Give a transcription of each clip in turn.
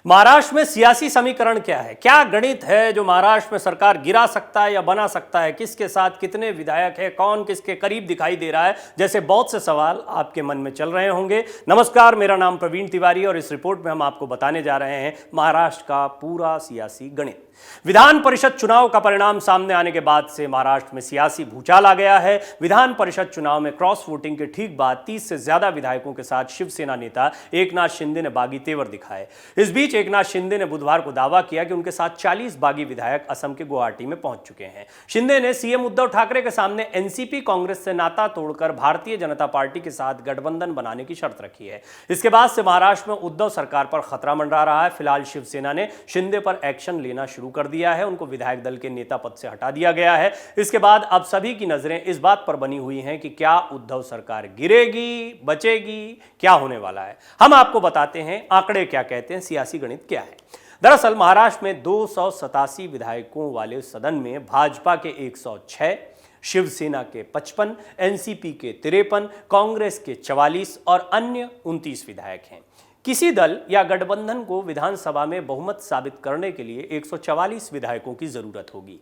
महाराष्ट्र में सियासी समीकरण क्या है? क्या गणित है जो महाराष्ट्र में सरकार गिरा सकता है या बना सकता है? किसके साथ कितने विधायक है, कौन किसके करीब दिखाई दे रहा है, जैसे बहुत से सवाल आपके मन में चल रहे होंगे। नमस्कार, मेरा नाम प्रवीण तिवारी और इस रिपोर्ट में हम आपको बताने जा रहे हैं महाराष्ट्र का पूरा सियासी गणित। विधान परिषद चुनाव का परिणाम सामने आने के बाद से महाराष्ट्र में सियासी भूचाल आ गया है। विधान परिषद चुनाव में क्रॉस वोटिंग के ठीक बाद 30 से ज्यादा विधायकों के साथ शिवसेना नेता एकनाथ शिंदे ने बागी तेवर दिखाए। इस बीच एकनाथ शिंदे ने बुधवार को दावा किया कि उनके साथ 40 बागी विधायक असम के गुवाहाटी में पहुंच चुके हैं। शिंदे ने सीएम उद्धव ठाकरे के सामने एनसीपी कांग्रेस से नाता तोड़कर भारतीय जनता पार्टी के साथ गठबंधन बनाने की शर्त रखी है। इसके बाद से महाराष्ट्र में उद्धव सरकार पर खतरा मंडरा रहा है। फिलहाल शिवसेना ने शिंदे पर एक्शन लेना शुरू कर दिया है। उनको विधायक दल के नेता पद से हटा दिया गया है। इसके बाद अब सभी की नजरें इस बात पर बनी हुई हैं कि क्या उद्धव सरकार गिरेगी, बचेगी, क्या होने वाला है। हम आपको बताते हैं आंकड़े क्या कहते हैं, सियासी गणित क्या है। दरअसल महाराष्ट्र में 287 विधायकों वाले सदन में भाजपा के 106, शिवसेना के 55, एनसीपी के 53, कांग्रेस के 44 और अन्य 29 विधायक हैं। किसी दल या गठबंधन को विधानसभा में बहुमत साबित करने के लिए 144 विधायकों की जरूरत होगी।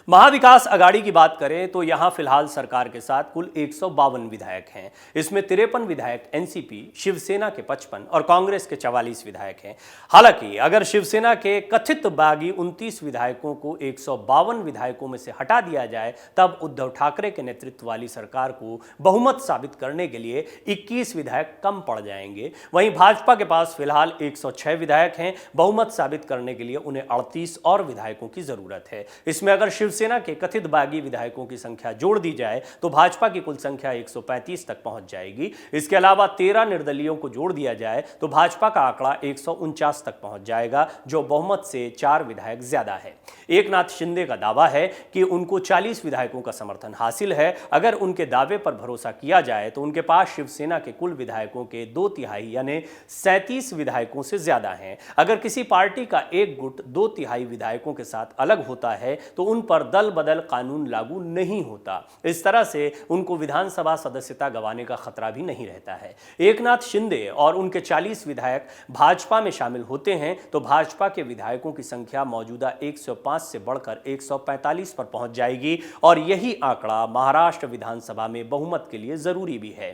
महाविकास अघाड़ी की बात करें तो यहां फिलहाल सरकार के साथ कुल 152 विधायक हैं। इसमें 53 विधायक एनसीपी, शिवसेना के 55 और कांग्रेस के 44 विधायक हैं। हालांकि अगर शिवसेना के कथित बागी 29 विधायकों को 152 विधायकों में से हटा दिया जाए तब उद्धव ठाकरे के नेतृत्व वाली सरकार को बहुमत साबित करने के लिए 21 विधायक कम पड़ जाएंगे। वहीं भाजपा के पास फिलहाल 106 विधायक हैं। बहुमत साबित करने के लिए उन्हें 38 और विधायकों की जरूरत है। इसमें अगर शिवसेना के कथित बागी विधायकों की संख्या जोड़ दी जाए तो भाजपा की कुल संख्या 135 तक पहुंच जाएगी। इसके अलावा 13 निर्दलीयों को जोड़ दिया जाए तो भाजपा का आंकड़ा 149 तक पहुंच जाएगा, जो बहुमत से 4 विधायक ज्यादा है। एकनाथ शिंदे का दावा है कि उनको 40 विधायकों का समर्थन हासिल है। अगर उनके दावे पर भरोसा किया जाए तो उनके पास शिवसेना के कुल विधायकों के 2/3 यानी 37 विधायकों से ज्यादा हैं। अगर किसी पार्टी का एक गुट 2/3 विधायकों के साथ अलग होता है तो उन पर दल बदल कानून लागू नहीं होता। इस तरह से उनको विधानसभा सदस्यता गंवाने का खतरा भी नहीं रहता है। एकनाथ शिंदे और उनके 40 विधायक भाजपा में शामिल होते हैं तो भाजपा के विधायकों की संख्या मौजूदा 105 से बढ़कर 145 पर पहुंच जाएगी और यही आंकड़ा महाराष्ट्र विधानसभा में बहुमत के लिए जरूरी भी है।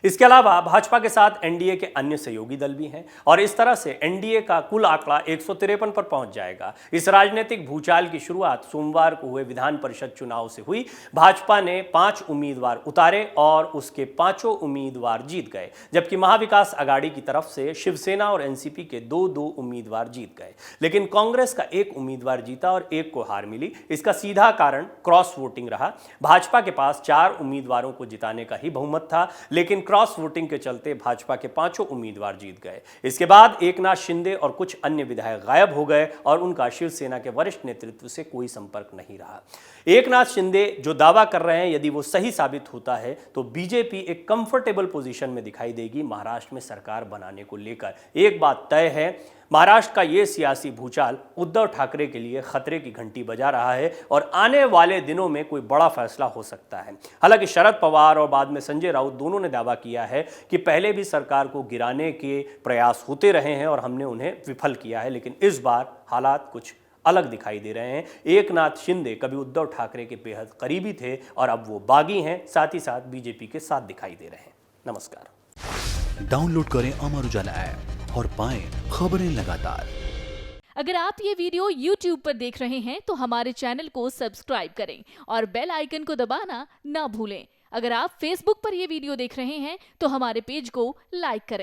इसके अलावा भाजपा के साथ एनडीए के अन्य सहयोगी दल भी हैं और इस तरह से एनडीए का कुल आंकड़ा 153 पर पहुंच जाएगा। इस राजनीतिक भूचाल की शुरुआत सोमवार को हुए विधान परिषद चुनाव से हुई। भाजपा ने 5 उम्मीदवार उतारे और उसके 5 उम्मीदवार जीत गए, जबकि महाविकास अघाड़ी की तरफ से शिवसेना और एनसीपी के 2 उम्मीदवार जीत गए। लेकिन कांग्रेस का 1 उम्मीदवार जीता और 1 को हार मिली। इसका सीधा कारण क्रॉस वोटिंग रहा। भाजपा के पास 4 उम्मीदवारों को जिताने का ही बहुमत था, लेकिन क्रॉस वोटिंग के चलते भाजपा के 5 उम्मीदवार जीत गए। इसके बाद एकनाथ शिंदे और कुछ अन्य विधायक गायब हो गए और उनका शिवसेना के वरिष्ठ नेतृत्व से कोई संपर्क नहीं रहा। एकनाथ शिंदे जो दावा कर रहे हैं, यदि वो सही साबित होता है तो बीजेपी एक कंफर्टेबल पोजीशन में दिखाई देगी महाराष्ट्र में सरकार बनाने को लेकर। एक बात तय है, महाराष्ट्र का ये सियासी भूचाल उद्धव ठाकरे के लिए खतरे की घंटी बजा रहा है और आने वाले दिनों में कोई बड़ा फैसला हो सकता है। हालांकि शरद पवार और बाद में संजय राउत दोनों ने दावा किया है कि पहले भी सरकार को गिराने के प्रयास होते रहे हैं और हमने उन्हें विफल किया है, लेकिन इस बार हालात कुछ अलग दिखाई दे रहे हैं। एकनाथ शिंदे कभी उद्धव ठाकरे के बेहद करीबी थे और अब वो बागी हैं, साथ ही साथ बीजेपी के साथ दिखाई दे रहे हैं। नमस्कार। डाउनलोड करें अमर उजाला ऐप और पाएं खबरें लगातार। अगर आप ये वीडियो YouTube पर देख रहे हैं तो हमारे चैनल को सब्सक्राइब करें और बेल आइकन को दबाना ना भूलें। अगर आप Facebook पर ये वीडियो देख रहे हैं तो हमारे पेज को लाइक करें।